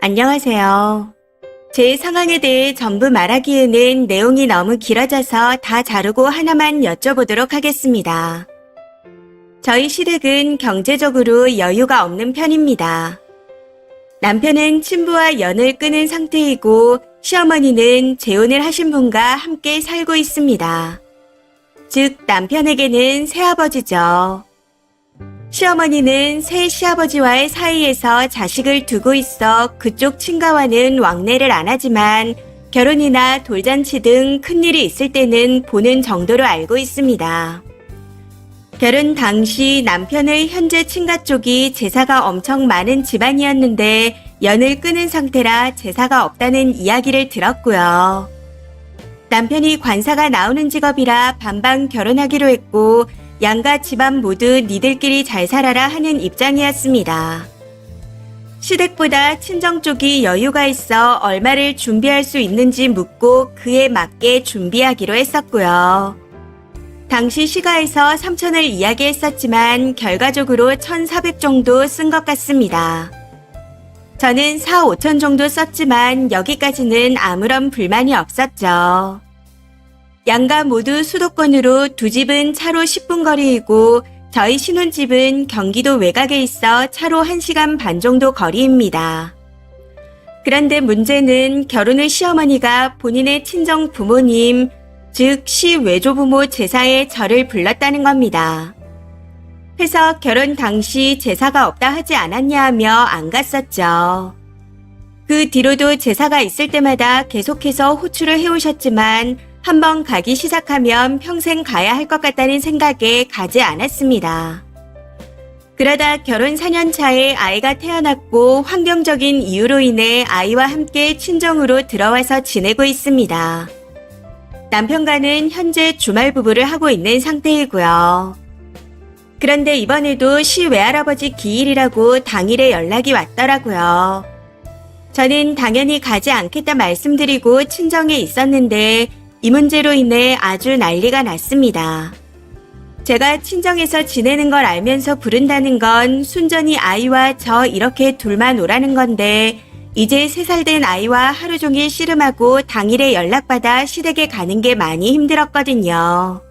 안녕하세요. 제 상황에 대해 전부 말하기에는 내용이 너무 길어져서 다 자르고 하나만 여쭤보도록 하겠습니다. 저희 시댁은 경제적으로 여유가 없는 편입니다. 남편은 친부와 연을 끊은 상태이고 시어머니는 재혼을 하신 분과 함께 살고 있습니다. 즉 남편에게는 새아버지죠. 시어머니는 새 시아버지와의 사이에서 자식을 두고 있어 그쪽 친가와는 왕래를 안 하지만 결혼이나 돌잔치 등 큰일이 있을 때는 보는 정도로 알고 있습니다. 결혼 당시 남편의 현재 친가 쪽이 제사가 엄청 많은 집안이었는데 연을 끊은 상태라 제사가 없다는 이야기를 들었고요. 남편이 관사가 나오는 직업이라 반반 결혼하기로 했고 양가 집안 모두 니들끼리 잘 살아라 하는 입장이었습니다. 시댁보다 친정 쪽이 여유가 있어 얼마를 준비할 수 있는지 묻고 그에 맞게 준비하기로 했었고요. 당시 시가에서 3,000을 이야기했었지만 결과적으로 1,400 정도 쓴 것 같습니다. 저는 4, 5천 정도 썼지만 여기까지는 아무런 불만이 없었죠. 양가 모두 수도권으로 두 집은 차로 10분 거리이고 저희 신혼집은 경기도 외곽에 있어 차로 1시간 반 정도 거리입니다. 그런데 문제는 결혼을 시어머니가 본인의 친정 부모님, 즉 시외조부모 제사에 저를 불렀다는 겁니다. 해서 결혼 당시 제사가 없다 하지 않았냐 하며 안 갔었죠. 그 뒤로도 제사가 있을 때마다 계속해서 호출을 해오셨지만 한번 가기 시작하면 평생 가야 할 것 같다는 생각에 가지 않았습니다. 그러다 결혼 4년 차에 아이가 태어났고 환경적인 이유로 인해 아이와 함께 친정으로 들어와서 지내고 있습니다. 남편과는 현재 주말 부부를 하고 있는 상태이고요. 그런데 이번에도 시외할아버지 기일이라고 당일에 연락이 왔더라고요. 저는 당연히 가지 않겠다 말씀드리고 친정에 있었는데 이 문제로 인해 아주 난리가 났습니다. 제가 친정에서 지내는 걸 알면서 부른다는 건 순전히 아이와 저 이렇게 둘만 오라는 건데 이제 3살 된 아이와 하루 종일 씨름하고 당일에 연락받아 시댁에 가는 게 많이 힘들었거든요.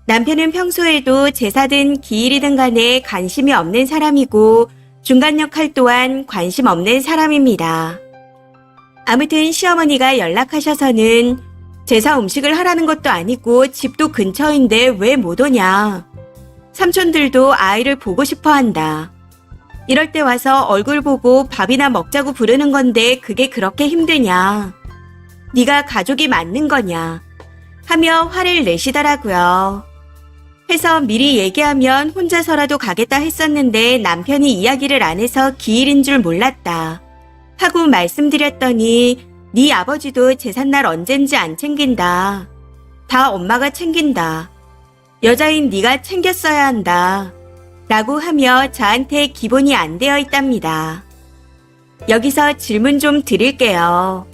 남편은 평소에도 제사든 기일이든 간에 관심이 없는 사람이고 중간 역할 또한 관심 없는 사람입니다. 아무튼 시어머니가 연락하셔서는 제사 음식을 하라는 것도 아니고 집도 근처인데 왜 못 오냐. 삼촌들도 아이를 보고 싶어 한다. 이럴 때 와서 얼굴 보고 밥이나 먹자고 부르는 건데 그게 그렇게 힘드냐. 네가 가족이 맞는 거냐. 하며 화를 내시더라고요. 해서 미리 얘기하면 혼자서라도 가겠다 했었는데 남편이 이야기를 안 해서 기일인 줄 몰랐다. 하고 말씀드렸더니 네 아버지도 제삿날 언젠지 안 챙긴다. 다 엄마가 챙긴다. 여자인 네가 챙겼어야 한다. 라고 하며 저한테 기본이 안 되어 있답니다. 여기서 질문 좀 드릴게요.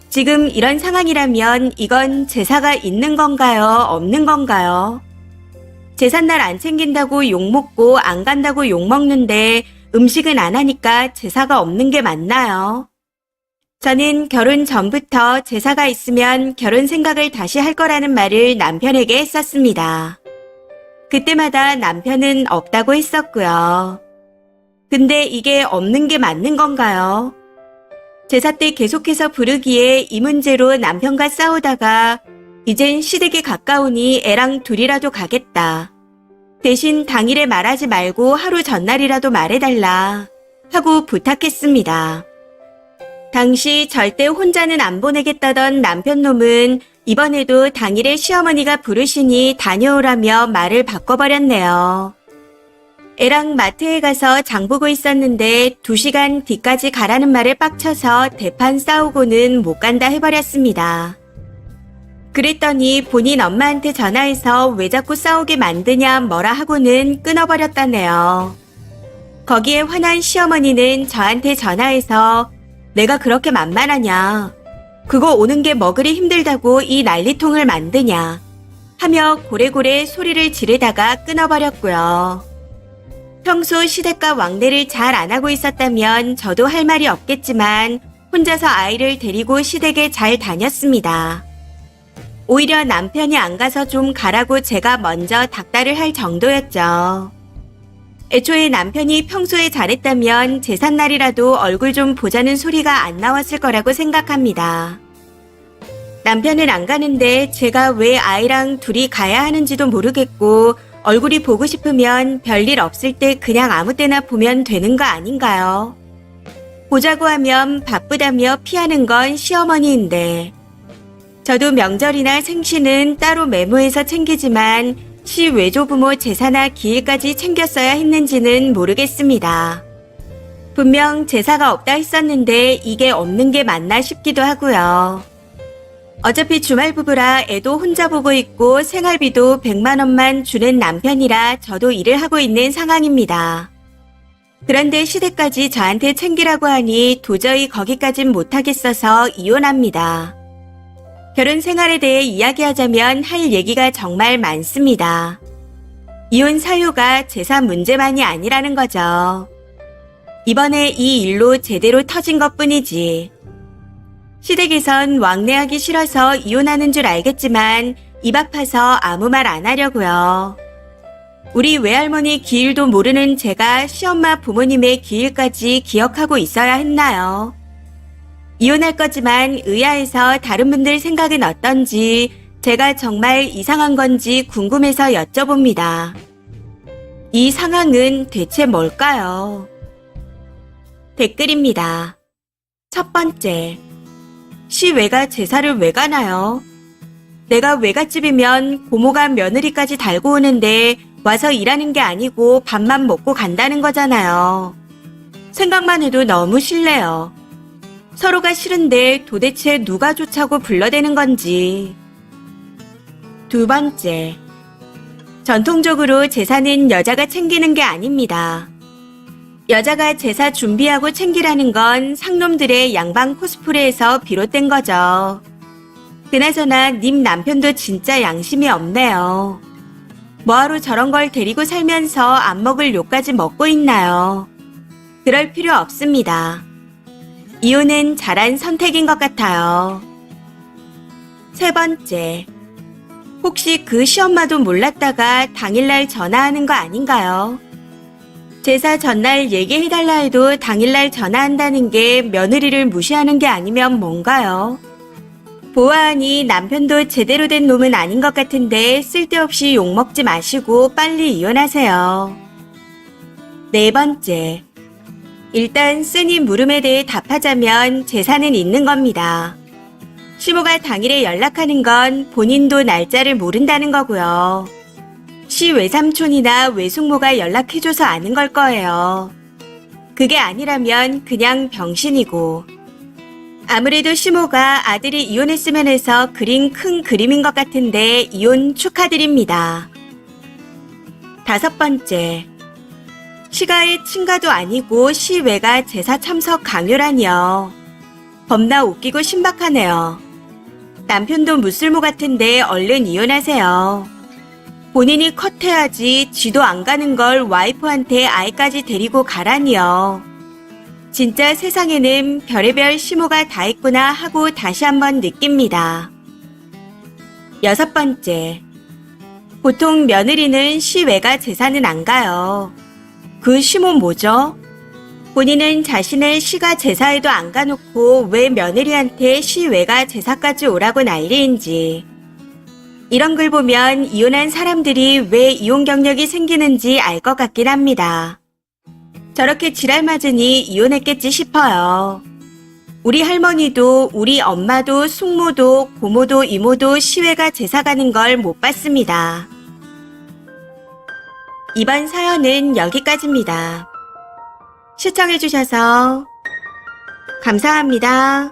지금 이런 상황이라면 이건 제사가 있는 건가요? 없는 건가요? 제삿날 안 챙긴다고 욕먹고 안 간다고 욕먹는데 음식은 안 하니까 제사가 없는 게 맞나요? 저는 결혼 전부터 제사가 있으면 결혼 생각을 다시 할 거라는 말을 남편에게 했었습니다. 그때마다 남편은 없다고 했었고요. 근데 이게 없는 게 맞는 건가요? 제사 때 계속해서 부르기에 이 문제로 남편과 싸우다가 이젠 시댁에 가까우니 애랑 둘이라도 가겠다. 대신 당일에 말하지 말고 하루 전날이라도 말해달라 하고 부탁했습니다. 당시 절대 혼자는 안 보내겠다던 남편 놈은 이번에도 당일에 시어머니가 부르시니 다녀오라며 말을 바꿔버렸네요. 애랑 마트에 가서 장 보고 있었는데 2시간 뒤까지 가라는 말에 빡쳐서 대판 싸우고는 못 간다 해버렸습니다. 그랬더니 본인 엄마한테 전화해서 왜 자꾸 싸우게 만드냐 뭐라 하고는 끊어버렸다네요. 거기에 화난 시어머니는 저한테 전화해서 내가 그렇게 만만하냐. 그거 오는 게 먹으리 힘들다고 이 난리통을 만드냐. 하며 고래고래 소리를 지르다가 끊어버렸고요. 평소 시댁과 왕래를 잘 안 하고 있었다면 저도 할 말이 없겠지만 혼자서 아이를 데리고 시댁에 잘 다녔습니다. 오히려 남편이 안 가서 좀 가라고 제가 먼저 닥달을 할 정도였죠. 애초에 남편이 평소에 잘했다면 제삿날이라도 얼굴 좀 보자는 소리가 안 나왔을 거라고 생각합니다. 남편은 안 가는데 제가 왜 아이랑 둘이 가야 하는지도 모르겠고 얼굴이 보고 싶으면 별일 없을 때 그냥 아무 때나 보면 되는 거 아닌가요? 보자고 하면 바쁘다며 피하는 건 시어머니인데 저도 명절이나 생신은 따로 메모해서 챙기지만 시 외조부모 제사나 기일까지 챙겼어야 했는지는 모르겠습니다. 분명 제사가 없다 했었는데 이게 없는 게 맞나 싶기도 하고요. 어차피 주말 부부라 애도 혼자 보고 있고 생활비도 100만 원만 주는 남편이라 저도 일을 하고 있는 상황입니다. 그런데 시댁까지 저한테 챙기라고 하니 도저히 거기까진 못하겠어서 이혼합니다. 결혼 생활에 대해 이야기하자면 할 얘기가 정말 많습니다. 이혼 사유가 제사 문제만이 아니라는 거죠. 이번에 이 일로 제대로 터진 것뿐이지. 시댁에선 왕래하기 싫어서 이혼하는 줄 알겠지만 입 아파서 아무 말 안 하려고요. 우리 외할머니 기일도 모르는 제가 시엄마 부모님의 기일까지 기억하고 있어야 했나요? 이혼할 거지만 의아해서 다른 분들 생각은 어떤지 제가 정말 이상한 건지 궁금해서 여쭤봅니다. 이 상황은 대체 뭘까요? 댓글입니다. 첫 번째. 시외가 제사를 왜 가나요? 내가 외갓집이면 고모가 며느리까지 달고 오는데 와서 일하는 게 아니고 밥만 먹고 간다는 거잖아요. 생각만 해도 너무 싫네요. 서로가 싫은데 도대체 누가 좋자고 불러대는 건지. 두 번째. 전통적으로 제사는 여자가 챙기는 게 아닙니다. 여자가 제사 준비하고 챙기라는 건 상놈들의 양방 코스프레에서 비롯된 거죠. 그나저나 님 남편도 진짜 양심이 없네요. 뭐하러 저런 걸 데리고 살면서 안 먹을 욕까지 먹고 있나요? 그럴 필요 없습니다. 이혼은 잘한 선택인 것 같아요. 세 번째. 혹시 그 시엄마도 몰랐다가 당일날 전화하는 거 아닌가요? 제사 전날 얘기해달라 해도 당일날 전화한다는 게 며느리를 무시하는 게 아니면 뭔가요? 보아하니 남편도 제대로 된 놈은 아닌 것 같은데 쓸데없이 욕먹지 마시고 빨리 이혼하세요. 네 번째. 일단 쓰니 물음에 대해 답하자면 제사는 있는 겁니다. 시모가 당일에 연락하는 건 본인도 날짜를 모른다는 거고요. 시 외삼촌이나 외숙모가 연락해줘서 아는 걸 거예요. 그게 아니라면 그냥 병신이고. 아무래도 시모가 아들이 이혼했으면 해서 그린 큰 그림인 것 같은데 이혼 축하드립니다. 다섯 번째. 시가의 친가도 아니고 시외가 제사 참석 강요라니요. 겁나 웃기고 신박하네요. 남편도 무슬모 같은데 얼른 이혼하세요. 본인이 컷해야지 지도 안 가는 걸 와이프한테 아이까지 데리고 가라니요. 진짜 세상에는 별의별 시모가 다 있구나 하고 다시 한번 느낍니다. 여섯 번째. 보통 며느리는 시외가 제사는 안 가요. 그 시모 뭐죠? 본인은 자신의 시가 제사에도 안 가놓고 왜 며느리한테 시외가 제사까지 오라고 난리인지. 이런 글 보면 이혼한 사람들이 왜 이혼 경력이 생기는지 알 것 같긴 합니다. 저렇게 지랄 맞으니 이혼했겠지 싶어요. 우리 할머니도 우리 엄마도 숙모도 고모도 이모도 시외가 제사 가는 걸 못 봤습니다. 이번 사연은 여기까지입니다. 시청해주셔서 감사합니다.